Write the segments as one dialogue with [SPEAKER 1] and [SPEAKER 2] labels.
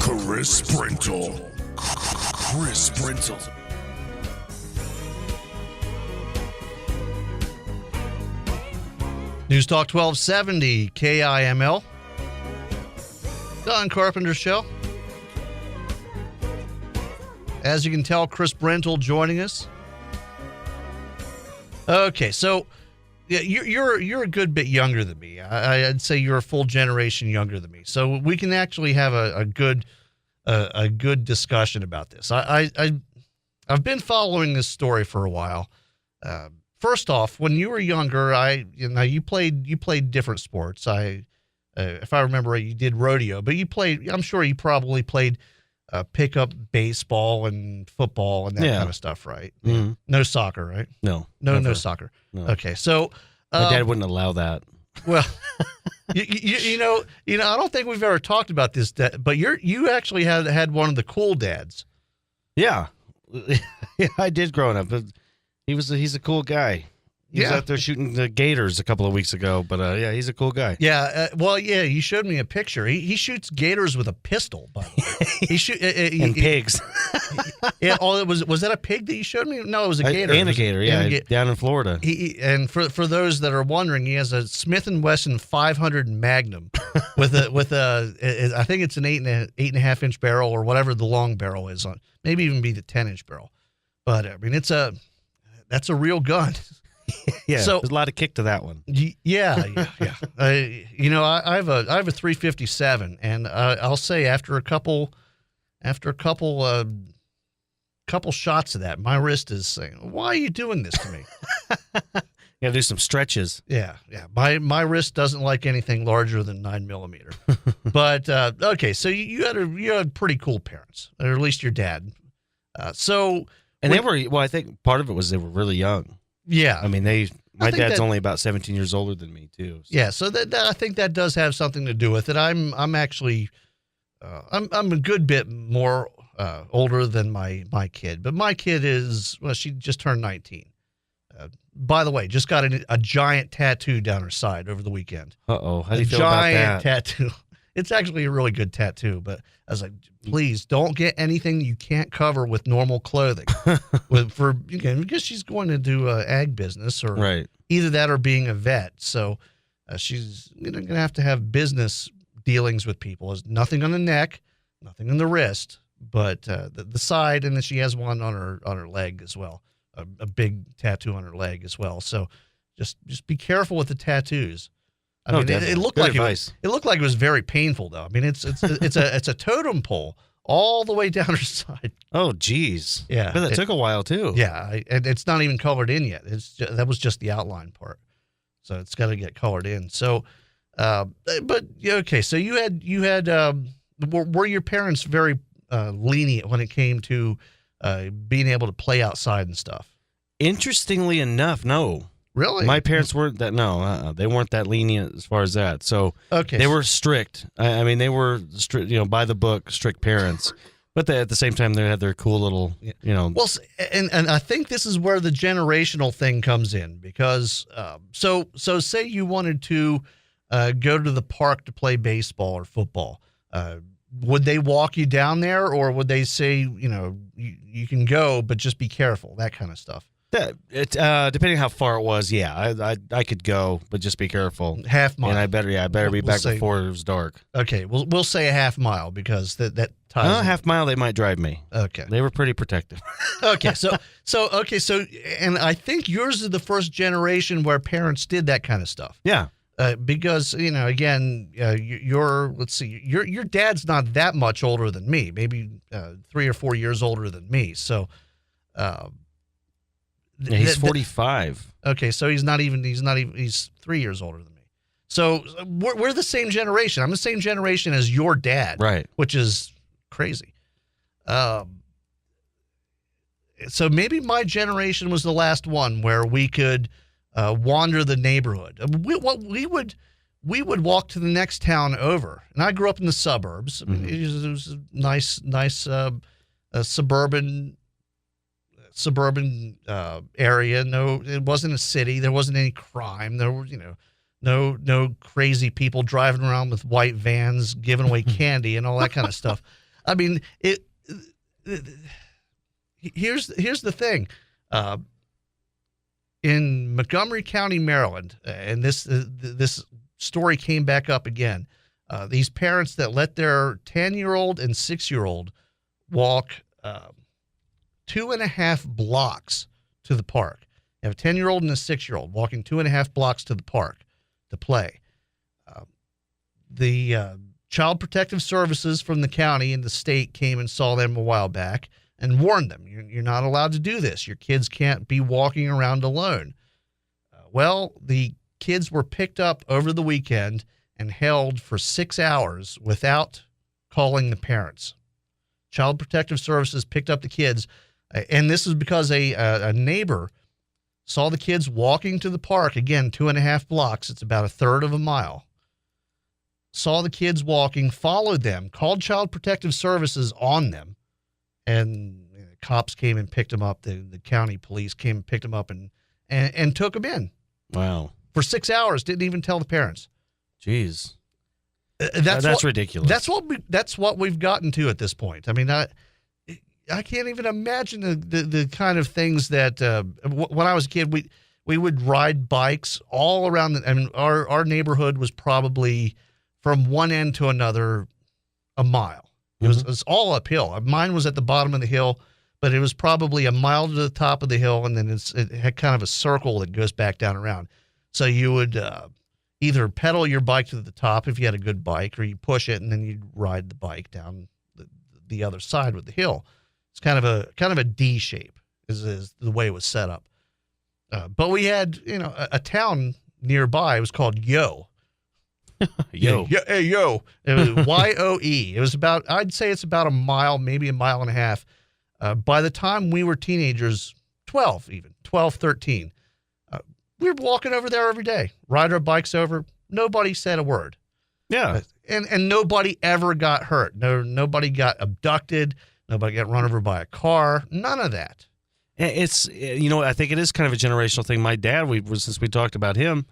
[SPEAKER 1] Chris Brentle. Chris Brentle.
[SPEAKER 2] News Talk 1270, KIML. Don Carpenter Show. As you can tell, Chris Brentle joining us. Okay, so yeah, you're a good bit younger than me. I'd say you're a full generation younger than me. So we can actually have a good discussion about this. I've been following this story for a while. First off, when you were younger, you played different sports. If I remember right, you did rodeo, but I'm sure you probably played pickup baseball and football and that kind of stuff, right?
[SPEAKER 3] Mm-hmm.
[SPEAKER 2] No soccer, right?
[SPEAKER 3] No
[SPEAKER 2] soccer.
[SPEAKER 3] No.
[SPEAKER 2] Okay, so
[SPEAKER 3] my dad wouldn't allow that.
[SPEAKER 2] Well, you know, I don't think we've ever talked about this, but you actually had one of the cool dads.
[SPEAKER 3] Yeah, yeah, I did growing up. But he's a cool guy. He was out there shooting the gators a couple of weeks ago, but yeah, he's a cool guy.
[SPEAKER 2] Yeah, you showed me a picture. He shoots gators with a pistol, by the way.
[SPEAKER 3] And pigs.
[SPEAKER 2] Yeah, was that a pig that you showed me? No, it was a gator.
[SPEAKER 3] And a gator, yeah, down in Florida.
[SPEAKER 2] And for those that are wondering, he has a Smith & Wesson 500 Magnum with a I think it's an 8.5 inch barrel or whatever the long barrel is on. Maybe even be the 10-inch barrel. But I mean, that's a real gun.
[SPEAKER 3] Yeah,
[SPEAKER 2] so
[SPEAKER 3] there's a lot of kick to that one.
[SPEAKER 2] Yeah. I have a 357, and I'll say after a couple shots of that, my wrist is saying, "Why are you doing this to me?"
[SPEAKER 3] You gotta do some stretches.
[SPEAKER 2] Yeah. My wrist doesn't like anything larger than 9mm. But okay, so you had pretty cool parents, or at least your dad.
[SPEAKER 3] They were. Well, I think part of it was they were really young.
[SPEAKER 2] Yeah,
[SPEAKER 3] I mean, my dad's only about 17 years older than me too. So.
[SPEAKER 2] Yeah, so that I think that does have something to do with it. I'm actually, I'm a good bit more older than my kid, but my kid she just turned 19. By the way, just got a giant tattoo down her side over the weekend.
[SPEAKER 3] Uh-oh, how do you feel about that?
[SPEAKER 2] A giant tattoo. It's actually a really good tattoo, but I was like, please don't get anything you can't cover with normal clothing. Because she's going to do ag business or
[SPEAKER 3] right.
[SPEAKER 2] Either that or being a vet. So she's going to have business dealings with people. There's nothing on the neck, nothing on the wrist, but the side, and then she has one on her leg as well, a big tattoo on her leg as well. So just be careful with the tattoos. I mean, it looked like it was very painful, though. I mean, it's a totem pole all the way down her side.
[SPEAKER 3] Oh, geez.
[SPEAKER 2] Yeah,
[SPEAKER 3] but that took a while too.
[SPEAKER 2] Yeah, and it's not even colored in yet. That was just the outline part, so it's got to get colored in. So, but yeah, okay. So you had were your parents very lenient when it came to being able to play outside and stuff?
[SPEAKER 3] Interestingly enough, no.
[SPEAKER 2] Really?
[SPEAKER 3] My parents weren't that. No, they weren't that lenient as far as that. So they were strict. I mean, they were strict, by the book, strict parents. But at the same time, they had their cool little,
[SPEAKER 2] Well, and I think this is where the generational thing comes in because so say you wanted to go to the park to play baseball or football. Would they walk you down there, or would they say, you can go, but just be careful, that kind of stuff?
[SPEAKER 3] Depending how far it was, yeah, I could go, but just be careful.
[SPEAKER 2] Half mile.
[SPEAKER 3] And I better be back before it was dark.
[SPEAKER 2] Okay, we'll say a half mile because that ties.
[SPEAKER 3] No, half mile they might drive me.
[SPEAKER 2] Okay,
[SPEAKER 3] they were pretty protective.
[SPEAKER 2] Okay, so and I think yours is the first generation where parents did that kind of stuff.
[SPEAKER 3] Yeah.
[SPEAKER 2] Because again, your dad's not that much older than me, maybe 3 or 4 years older than me. So.
[SPEAKER 3] Yeah, he's 45.
[SPEAKER 2] Okay, so he's 3 years older than me. So we're the same generation. I'm the same generation as your dad,
[SPEAKER 3] right? Which
[SPEAKER 2] is crazy. So maybe my generation was the last one where we could wander the neighborhood. We would walk to the next town over, and I grew up in the suburbs.
[SPEAKER 3] Mm-hmm.
[SPEAKER 2] It was a nice suburban area. No, it wasn't a city. There wasn't any crime. There were, no crazy people driving around with white vans giving away candy and all that kind of stuff. I mean, here's the thing. In Montgomery County, Maryland, and this story came back up again. These parents that let their 10-year-old and 6-year-old walk 2.5 blocks to the park. You have a 10-year-old and a 6-year-old walking 2.5 blocks to the park to play. The Child Protective Services from the county and the state came and saw them a while back and warned them, you're not allowed to do this. Your kids can't be walking around alone. Well, the kids were picked up over the weekend and held for 6 hours without calling the parents. Child Protective Services picked up the kids, and this is because a neighbor saw the kids walking to the park, again, 2.5 blocks. It's about a third of a mile. Saw the kids walking, followed them, called Child Protective Services on them, and cops came and picked them up. The county police came and picked them up and took them in.
[SPEAKER 3] Wow. For
[SPEAKER 2] 6 hours, didn't even tell the parents.
[SPEAKER 3] Jeez. That's ridiculous.
[SPEAKER 2] That's what we've gotten to at this point. I mean, I can't even imagine the kind of things that when I was a kid, we would ride bikes all around. I mean, our neighborhood was probably from one end to another a mile. It was all uphill. Mine was at the bottom of the hill, but it was probably a mile to the top of the hill, and then it had kind of a circle that goes back down around. So you would either pedal your bike to the top if you had a good bike, or you push it and then you'd ride the bike down the other side with the hill. It's kind of a D shape is the way it was set up. But we had, a town nearby. It was called Yo.
[SPEAKER 3] Yo.
[SPEAKER 2] Yeah, hey, yo. It was Y-O-E. It was I'd say it's about a mile, maybe a mile and a half. By the time we were teenagers, 12, 13, we were walking over there every day, ride our bikes over. Nobody said a word.
[SPEAKER 3] Yeah.
[SPEAKER 2] And nobody ever got hurt. Nobody got abducted. Nobody got run over by a car. None of that.
[SPEAKER 3] It's, I think it is kind of a generational thing. My dad, since we talked about him,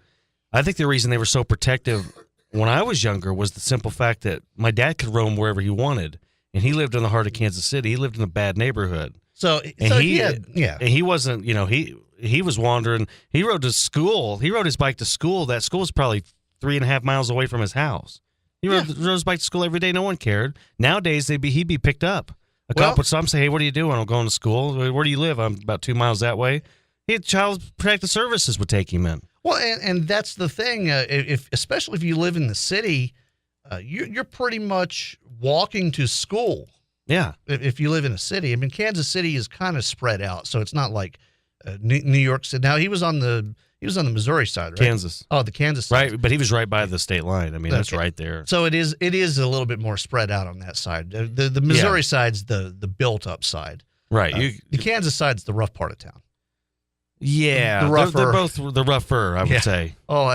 [SPEAKER 3] I think the reason they were so protective when I was younger was the simple fact that my dad could roam wherever he wanted. And he lived in the heart of Kansas City. He lived in a bad neighborhood. And he wasn't, he was wandering. He rode to school. He rode his bike to school. That school was probably 3.5 miles away from his house. He rode his bike to school every day. No one cared. Nowadays, he'd be picked up. A cop would stop and say, "Hey, what are you doing?" I'm going to school. Where do you live? I'm about 2 miles that way. Child Protective Services would take him in.
[SPEAKER 2] Well, and that's the thing. Especially if you live in the city, you're pretty much walking to school.
[SPEAKER 3] Yeah.
[SPEAKER 2] If you live in a city, I mean, Kansas City is kind of spread out, so it's not like New York City. Now he was on the Missouri side, right?
[SPEAKER 3] Kansas.
[SPEAKER 2] Oh, the Kansas side.
[SPEAKER 3] Right, but he was right by the state line. I mean, that's right there.
[SPEAKER 2] So it is a little bit more spread out on that side. The Missouri side's the built up side.
[SPEAKER 3] Right.
[SPEAKER 2] The Kansas side's the rough part of town.
[SPEAKER 3] Yeah, they're both the rougher, I would say.
[SPEAKER 2] Oh,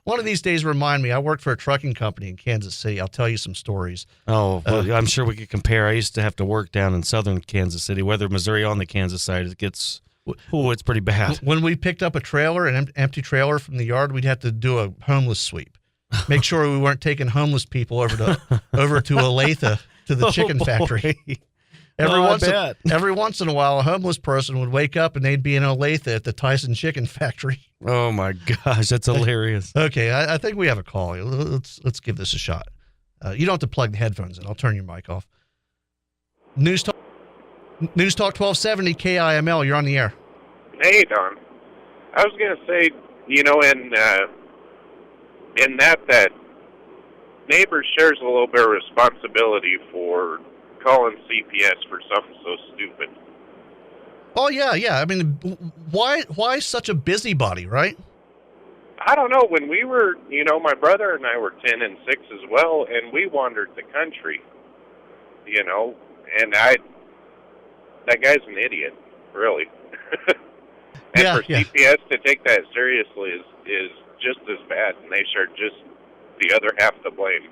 [SPEAKER 2] one of these days, remind me. I worked for a trucking company in Kansas City. I'll tell you some stories.
[SPEAKER 3] Oh, well, I'm sure we could compare. I used to have to work down in southern Kansas City. Whether Missouri on the Kansas side, it's pretty bad.
[SPEAKER 2] When we picked up a trailer, an empty trailer from the yard, we'd have to do a homeless sweep. Make sure we weren't taking homeless people over to Olathe to the chicken factory. Every once in a while, a homeless person would wake up and they'd be in Olathe at the Tyson Chicken Factory.
[SPEAKER 3] Oh my gosh, that's hilarious.
[SPEAKER 2] Okay, I think we have a call. Let's give this a shot. You don't have to plug the headphones in. I'll turn your mic off. News Talk 1270 KIML. You're on the air.
[SPEAKER 4] Hey, Don. I was going to say, in that neighbor shares a little bit of responsibility for calling CPS for something so stupid.
[SPEAKER 2] Oh, yeah. I mean, why such a busybody, right?
[SPEAKER 4] I don't know. When we were, my brother and I were 10 and 6 as well, and we wandered the country, and that guy's an idiot, really. And for CPS to take that seriously is just as bad, and they share just the other half of the blame,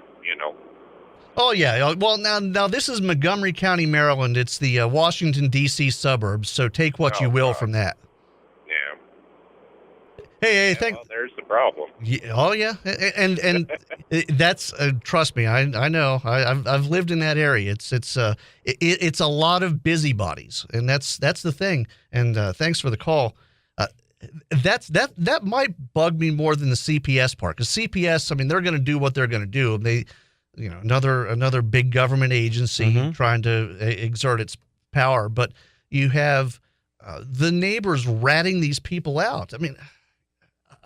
[SPEAKER 2] Oh, yeah. Well, now this is Montgomery County, Maryland. It's the Washington, D.C. suburbs, so take what you will from that.
[SPEAKER 4] Yeah.
[SPEAKER 2] Hey, thank.
[SPEAKER 4] Well, there's the problem.
[SPEAKER 2] Yeah, oh yeah, and that's trust me, I know. I've lived in that area. It's a lot of busybodies, and that's the thing. And thanks for the call. That might bug me more than the CPS part, because CPS, I mean, they're going to do what they're going to do. They, another big government agency trying to exert its power, but you have the neighbors ratting these people out. I mean,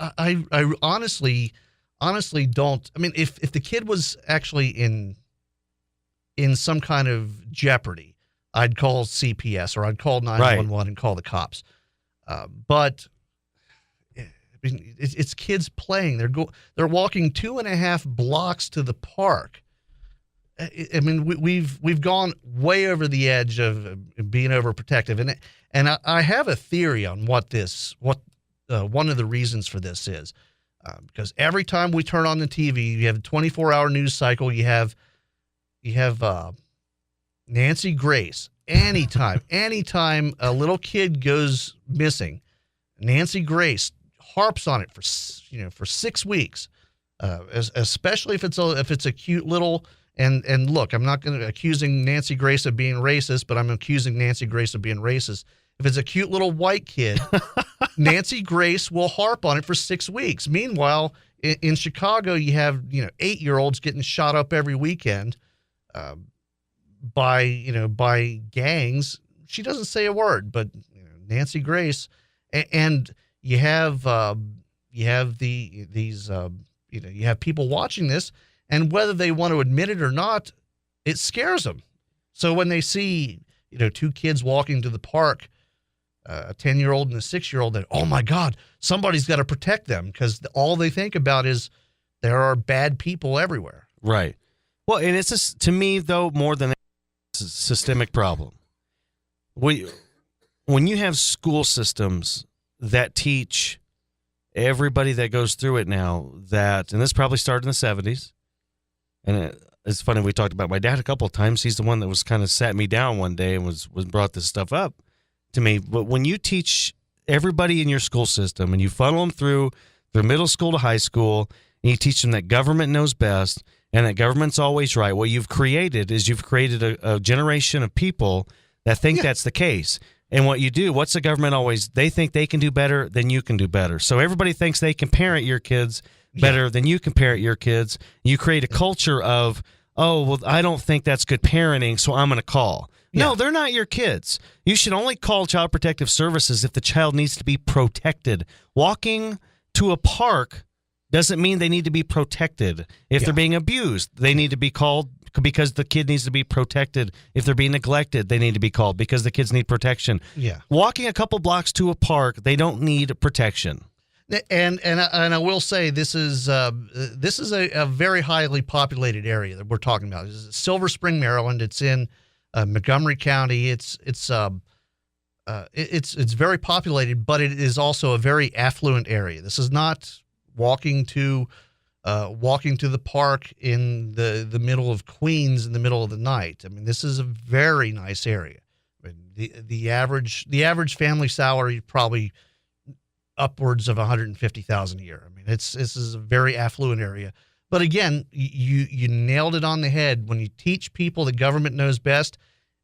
[SPEAKER 2] I honestly don't. I mean, if the kid was actually in some kind of jeopardy, I'd call CPS or I'd call 911 and call the cops. But I mean, it's kids playing. They're walking 2.5 blocks to the park. I mean, we've gone way over the edge of being overprotective, and I have a theory on what one of the reasons for this is, because every time we turn on the TV, you have a 24-hour news cycle. You have Nancy Grace. Anytime a little kid goes missing, Nancy Grace harps on it for 6 weeks, especially if it's a cute little. And look, I'm not going to accusing Nancy Grace of being racist, but I'm accusing Nancy Grace of being racist. If it's a cute little white kid, Nancy Grace will harp on it for 6 weeks. Meanwhile, in Chicago, you have 8-year-olds getting shot up every weekend by gangs. She doesn't say a word, but Nancy Grace, and you have people watching this. And whether they want to admit it or not, it scares them. So when they see, 2 kids walking to the park, a 10-year-old and a 6-year-old, that, oh my God, somebody's got to protect them, because all they think about is there are bad people everywhere.
[SPEAKER 3] Right. Well, and it's to me, though, more than a systemic problem. When you have school systems that teach everybody that goes through it now that, and this probably started in the 70s, and it's funny, we talked about my dad a couple of times. He's the one that was kind of sat me down one day and was brought this stuff up to me. But when you teach everybody in your school system and you funnel them through middle school to high school, and you teach them that government knows best and that government's always right, what you've created a generation of people that think that's the case. And what you do, what's the government always? They think they can do better than you can do better. So everybody thinks they can parent your kids better than you can parent your kids. You create a culture of, oh, well, I don't think that's good parenting, so I'm going to call. Yeah. No, they're not your kids. You should only call Child Protective Services if the child needs to be protected. Walking to a park doesn't mean they need to be protected. If they're being abused, they need to be called because the kid needs to be protected. If they're being neglected, they need to be called because the kids need protection. Yeah. Walking a couple blocks to a park, they don't need protection.
[SPEAKER 2] And I will say this is a very highly populated area that we're talking about. It's Silver Spring, Maryland. It's in Montgomery County. It's very populated, but it is also a very affluent area. This is not walking to the park in the middle of Queens in the middle of the night. I mean, this is a very nice area. I mean, the average family salary probably upwards of $150,000 a year. I mean, this is a very affluent area. But again, you nailed it on the head. When you teach people the government knows best,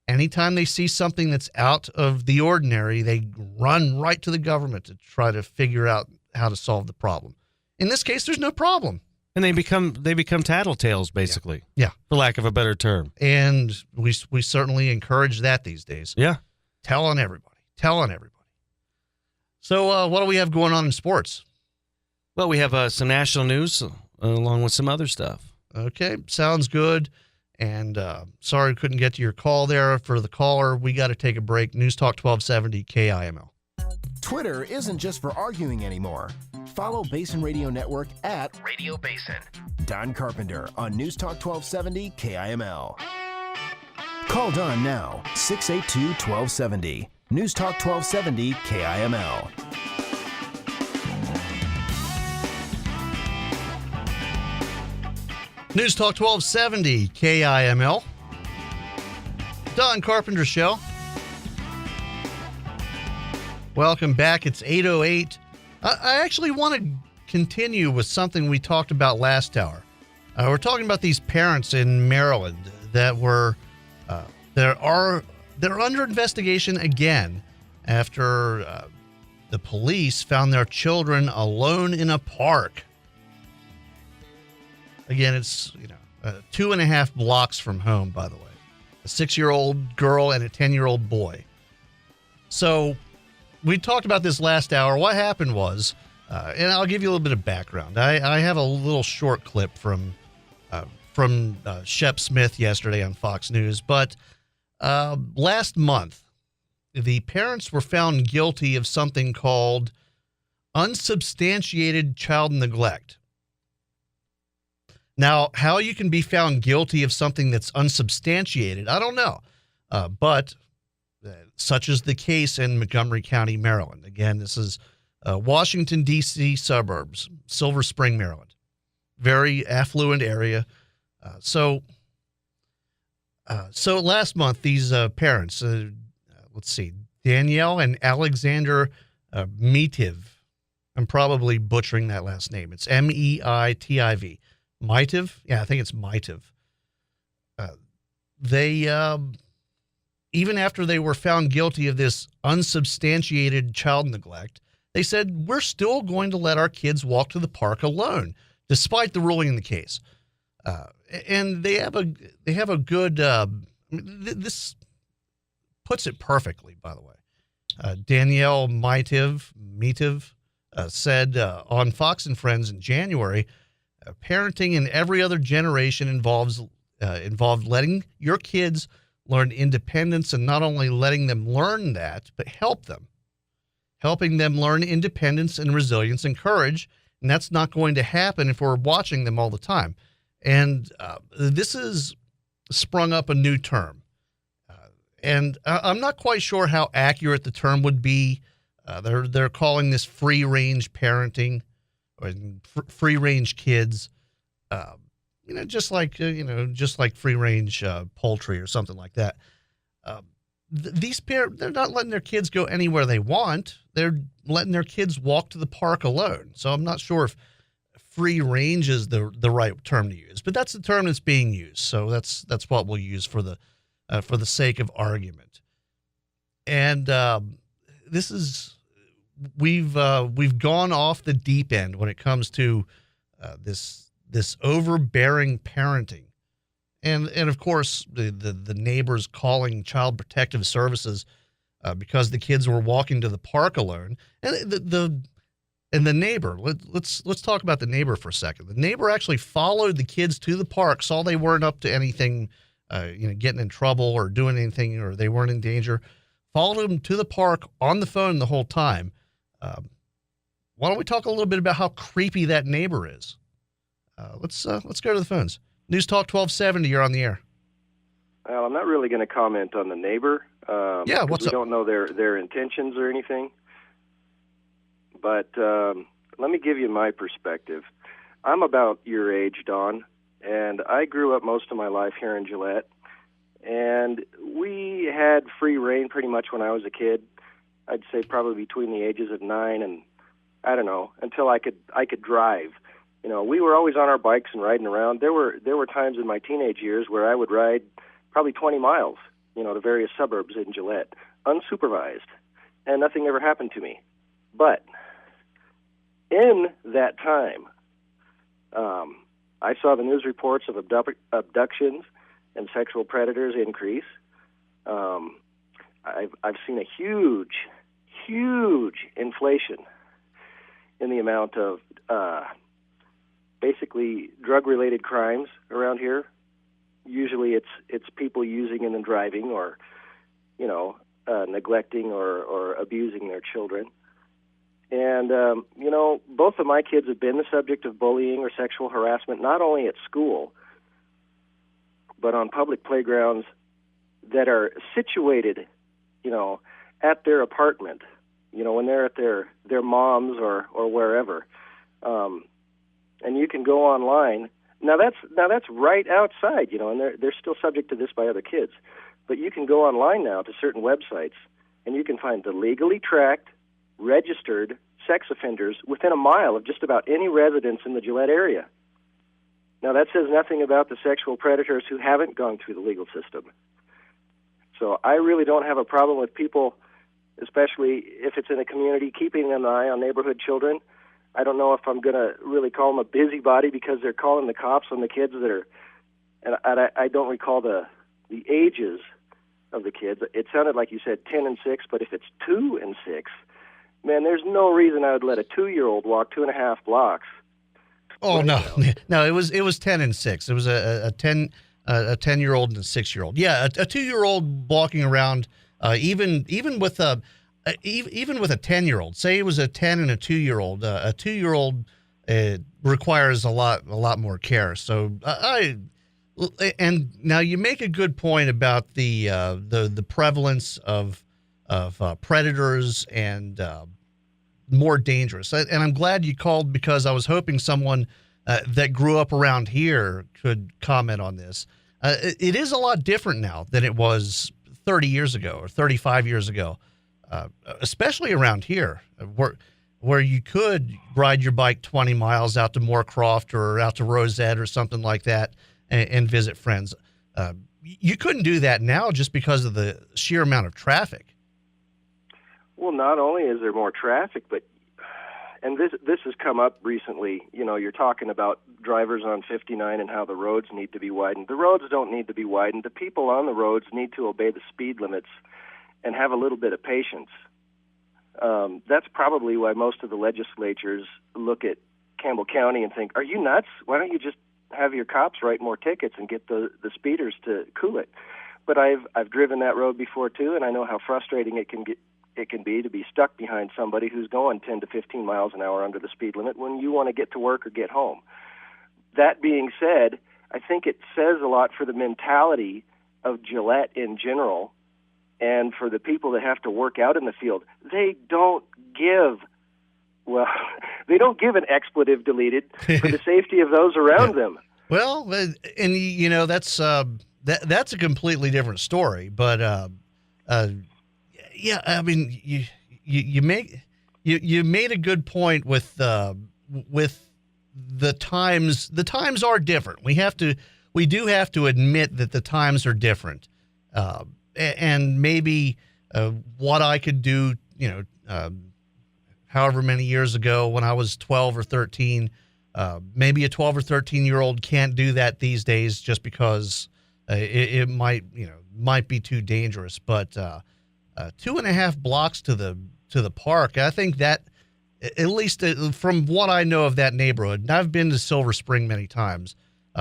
[SPEAKER 2] anytime they see something that's out of the ordinary, they run right to the government to try to figure out how to solve the problem. In this case, there's no problem.
[SPEAKER 3] And they become tattletales, basically.
[SPEAKER 2] Yeah.
[SPEAKER 3] For lack of a better term.
[SPEAKER 2] And we certainly encourage that these days.
[SPEAKER 3] Yeah.
[SPEAKER 2] Tell on everybody. So what do we have going on in sports?
[SPEAKER 3] Well, we have some national news along with some other stuff.
[SPEAKER 2] Okay, sounds good. And sorry we couldn't get to your call there. For the caller, we got to take a break. News Talk 1270 KIML.
[SPEAKER 5] Twitter isn't just for arguing anymore. Follow Basin Radio Network at Radio Basin. Don Carpenter on News Talk 1270 KIML. Call Don now, 682-1270. News Talk 1270 KIML.
[SPEAKER 2] News Talk 1270 KIML. Don Carpenter Show. Welcome back. It's 8:08. I actually want to continue with something we talked about last hour. We're talking about these parents in Maryland that were they're under investigation again after the police found their children alone in a park. Again, it's 2.5 blocks from home, by the way. A 6-year-old girl and a 10-year-old boy. So we talked about this last hour. What happened was, and I'll give you a little bit of background. I have a little short clip from Shep Smith yesterday on Fox News. But last month, the parents were found guilty of something called unsubstantiated child neglect. Now, how you can be found guilty of something that's unsubstantiated, I don't know. But such is the case in Montgomery County, Maryland. Again, this is Washington, D.C. suburbs, Silver Spring, Maryland. Very affluent area. So last month, these parents, let's see, Danielle and Alexander Meitiv. I'm probably butchering that last name. It's Meitiv. Meitiv? Yeah, I think it's Meitiv. They, even after they were found guilty of this unsubstantiated child neglect, they said, we're still going to let our kids walk to the park alone, despite the ruling in the case. And they have a good, this puts it perfectly, by the way. Danielle Meitiv said on Fox and Friends in January, parenting in every other generation involved letting your kids learn independence, and not only letting them learn that, but helping them learn independence and resilience and courage. And that's not going to happen if we're watching them all the time. And this has sprung up a new term. And I'm not quite sure how accurate the term would be. They're calling this free-range parenting, or free-range kids, just like free-range poultry or something like that. These parents, they're not letting their kids go anywhere they want. They're letting their kids walk to the park alone. So I'm not sure if free range is the right term to use, but that's the term that's being used. So that's what we'll use for the sake of argument. And this is we've gone off the deep end when it comes to this overbearing parenting, and of course the neighbors calling Child Protective Services because the kids were walking to the park alone, and the neighbor. Let's talk about the neighbor for a second. The neighbor actually followed the kids to the park, saw they weren't up to anything, getting in trouble or doing anything, or they weren't in danger. Followed them to the park on the phone the whole time. Why don't we talk a little bit about how creepy that neighbor is? Let's go to the phones. News Talk 1270, you're on the air.
[SPEAKER 6] Well, I'm not really going to comment on the neighbor.
[SPEAKER 2] Yeah, what's up?
[SPEAKER 6] We don't know their intentions or anything. But let me give you my perspective. I'm about your age, Don, and I grew up most of my life here in Gillette. And we had free reign pretty much when I was a kid. I'd say probably between the ages of 9 and, I don't know, until I could drive. We were always on our bikes and riding around. There were times in my teenage years where I would ride probably 20 miles, to various suburbs in Gillette, unsupervised, and nothing ever happened to me. But in that time, I saw the news reports of abductions and sexual predators increase. I've seen a huge inflation in the amount of basically drug-related crimes around here. Usually it's people using and then driving, or neglecting or abusing their children. And both of my kids have been the subject of bullying or sexual harassment, not only at school, but on public playgrounds that are situated, at their apartment, when they're at their mom's or wherever. And you can go online. Now that's right outside, and they're still subject to this by other kids. But you can go online now to certain websites, and you can find the legally tracked, registered sex offenders within a mile of just about any residence in the Gillette area. Now, that says nothing about the sexual predators who haven't gone through the legal system. So I really don't have a problem with people, especially if it's in a community, keeping an eye on neighborhood children. I don't know if I'm going to really call them a busybody because they're calling the cops on the kids that are, and I don't recall the ages of the kids. It sounded like you said 10 and 6, but if it's 2 and 6, man, there's no reason I would let a 2-year-old walk 2.5 blocks.
[SPEAKER 2] Oh no, no! It was 10 and 6. It was a 10-year-old and a 6-year-old. Yeah, a 2-year-old walking around, even with a 10-year-old. Say it was a 10 and a 2-year-old. A 2-year-old requires a lot more care. So and now you make a good point about the prevalence of predators and more dangerous. And I'm glad you called because I was hoping someone that grew up around here could comment on this. It is a lot different now than it was 30 years ago or 35 years ago, especially around here where you could ride your bike 20 miles out to Moorcroft or out to Rosette or something like that and visit friends. You couldn't do that now just because of the sheer amount of traffic.
[SPEAKER 6] Well, not only is there more traffic, but, and this has come up recently, you know, you're talking about drivers on 59 and how the roads need to be widened. The roads don't need to be widened. The people on the roads need to obey the speed limits and have a little bit of patience. That's probably why most of the legislatures look at Campbell County and think, are you nuts? Why don't you just have your cops write more tickets and get the speeders to cool it? But I've driven that road before too, and I know how frustrating it can be to be stuck behind somebody who's going 10 to 15 miles an hour under the speed limit when you want to get to work or get home. That being said, I think it says a lot for the mentality of Gillette in general and for the people that have to work out in the field. They don't give an expletive deleted for the safety of those around them.
[SPEAKER 2] Well, and you know, that's a completely different story, but yeah, I mean, you made a good point with the times. The times are different. We do have to admit that the times are different, and maybe what I could do, you know, however many years ago when I was 12 or 13, maybe a 12 or 13-year-old can't do that these days just because it might be too dangerous, but. 2.5 blocks to the park. I think that, at least from what I know of that neighborhood, and I've been to Silver Spring many times.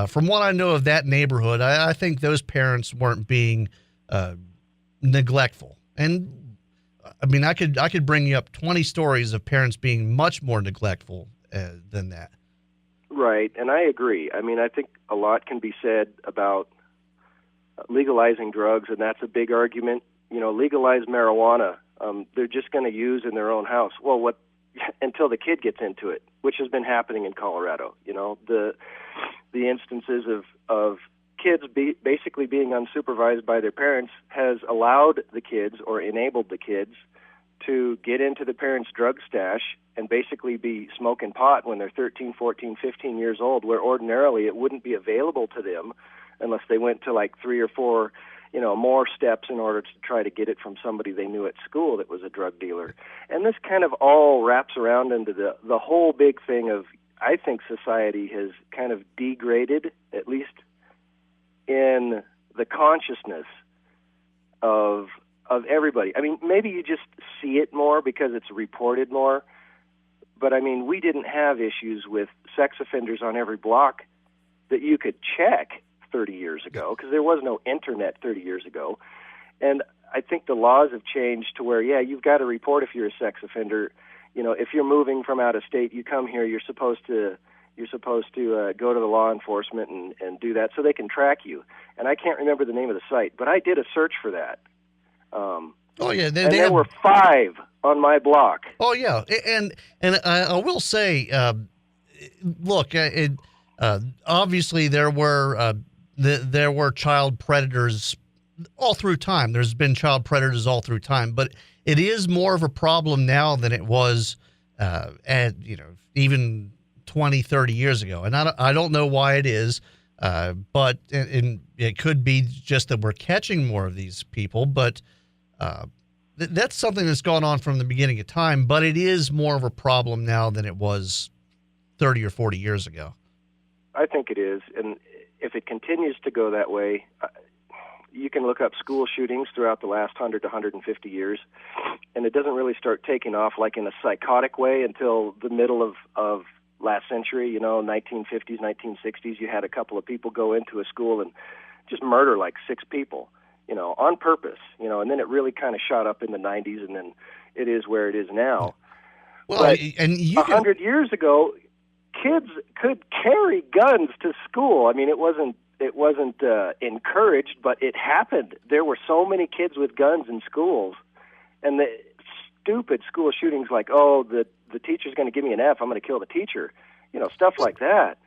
[SPEAKER 2] From what I know of that neighborhood, I think those parents weren't being neglectful. And I mean, I could bring you up 20 stories of parents being much more neglectful than that. Right, and I agree. I mean, I think a lot can be said about legalizing drugs, and that's a big argument. You know, legalize marijuana. They're just going to use in their own house. Well, until the kid gets into it, which has been happening in Colorado. You know, the instances of kids basically being unsupervised by their parents has allowed the kids or enabled the kids to get into the parents' drug stash and basically be smoking pot when they're 13, 14, 15 years old, where ordinarily it wouldn't be available to them unless they went to like 3 or 4 more steps in order to try to get it from somebody they knew at school that was a drug dealer. And this kind of all wraps around into the whole big thing of, I think society has kind of degraded, at least in the consciousness of everybody. I mean, maybe you just see it more because it's reported more, but I mean, we didn't have issues with sex offenders on every block that you could check 30 years ago, because there was no internet 30 years ago. And I think the laws have changed to where, yeah, you've got to report if you're a sex offender. You know, if you're moving from out of state, you come here, you're supposed to go to the law enforcement and do that so they can track you. And I can't remember the name of the site, but I did a search for that. There were 5 on my block. Oh yeah, and I will say, look, obviously there were child predators all through time. There's been child predators all through time, but it is more of a problem now than it was and even 20, 30 years ago. And I don't know why it is, but it could be just that we're catching more of these people, but that's something that's gone on from the beginning of time, but it is more of a problem now than it was 30 or 40 years ago.
[SPEAKER 6] I think it is, and if it continues to go that way, you can look up school shootings throughout the last 100 to 150 years, and it doesn't really start taking off like in a psychotic way until the middle of last century, 1950s, 1960s. You had a couple of people go into a school and just murder like 6 people, on purpose, and then it really kind of shot up in the 90s, and then it is where it is now.
[SPEAKER 2] Well,
[SPEAKER 6] but
[SPEAKER 2] and
[SPEAKER 6] 100 years ago, kids could carry guns to school. I mean, it wasn't encouraged, but it happened. There were so many kids with guns in schools, and the stupid school shootings like, the teacher's going to give me an F, I'm going to kill the teacher, stuff like that,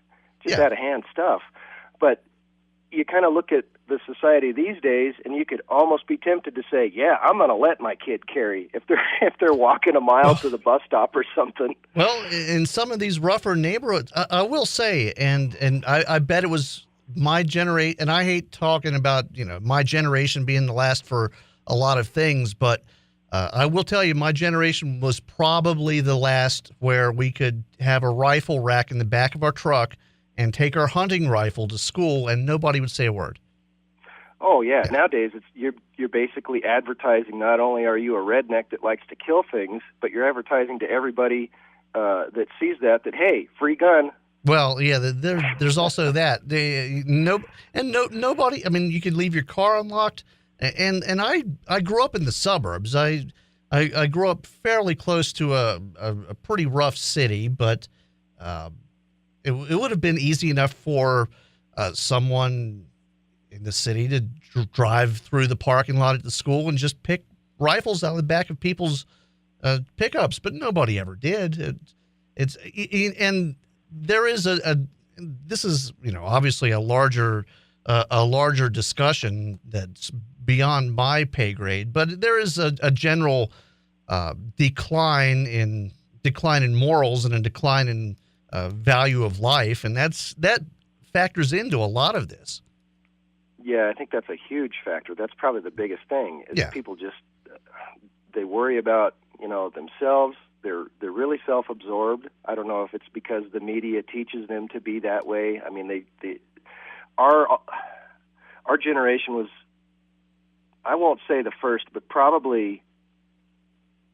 [SPEAKER 6] just out of hand stuff. But you kind of look at the society these days, and you could almost be tempted to say, yeah, I'm going to let my kid carry if they're walking a mile to the bus stop or something.
[SPEAKER 2] Well, in some of these rougher neighborhoods, I will say, and I bet it was my generation, and I hate talking about, my generation being the last for a lot of things, but I will tell you, my generation was probably the last where we could have a rifle rack in the back of our truck and take our hunting rifle to school, and nobody would say a word.
[SPEAKER 6] Oh yeah. Nowadays you're basically advertising. Not only are you a redneck that likes to kill things, but you're advertising to everybody that sees that hey, free gun.
[SPEAKER 2] Well, yeah, there's also that. Nobody. I mean, you could leave your car unlocked, and I grew up in the suburbs. I grew up fairly close to a pretty rough city, but it would have been easy enough for someone in the city to drive through the parking lot at the school and just pick rifles out of the back of people's pickups, but nobody ever did. And there is this is obviously a larger discussion that's beyond my pay grade, but there is a general decline in morals and a decline in value of life, and that factors into a lot of this.
[SPEAKER 6] Yeah, I think that's a huge factor. That's probably the biggest thing. Is people just they worry about themselves. They're really self-absorbed. I don't know if it's because the media teaches them to be that way. I mean, our generation was, I won't say the first, but probably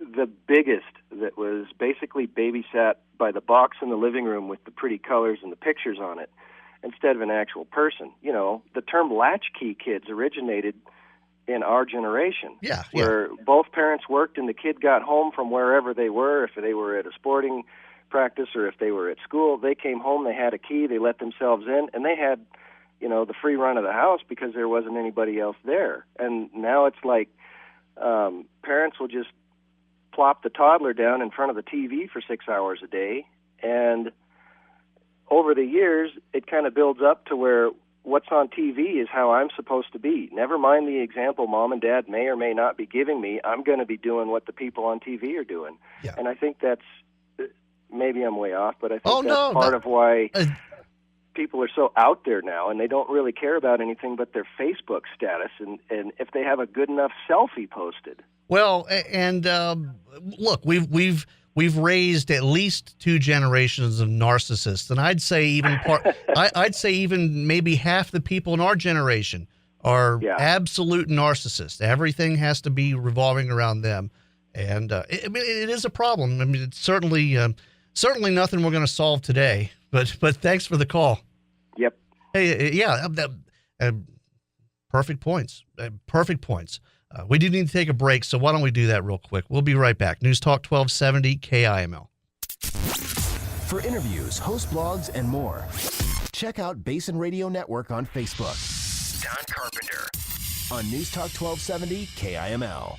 [SPEAKER 6] the biggest that was basically babysat by the box in the living room with the pretty colors and the pictures on it, instead of an actual person. The term latchkey kids originated in our generation, where both parents worked and the kid got home from wherever they were. If they were at a sporting practice or if they were at school, they came home, they had a key, they let themselves in, and they had, the free run of the house because there wasn't anybody else there. And now it's like parents will just plop the toddler down in front of the TV for 6 hours a day, and over the years, it kind of builds up to where what's on TV is how I'm supposed to be. Never mind the example Mom and Dad may or may not be giving me. I'm going to be doing what the people on TV are doing. Yeah. And I think that's, maybe I'm way off, but I think that's part of why people are so out there now, and they don't really care about anything but their Facebook status and if they have a good enough selfie posted.
[SPEAKER 2] Well, and look, we've raised at least 2 generations of narcissists, and I'd say even maybe half the people in our generation are absolute narcissists. Everything has to be revolving around them, and it is a problem. I mean, it's certainly nothing we're going to solve today. But thanks for the call.
[SPEAKER 6] Yep.
[SPEAKER 2] Hey, perfect points. Perfect points. We do need to take a break, so why don't we do that real quick? We'll be right back. News Talk 1270 KIML.
[SPEAKER 5] For interviews, host blogs, and more, check out Basin Radio Network on Facebook. Don Carpenter on News Talk 1270 KIML.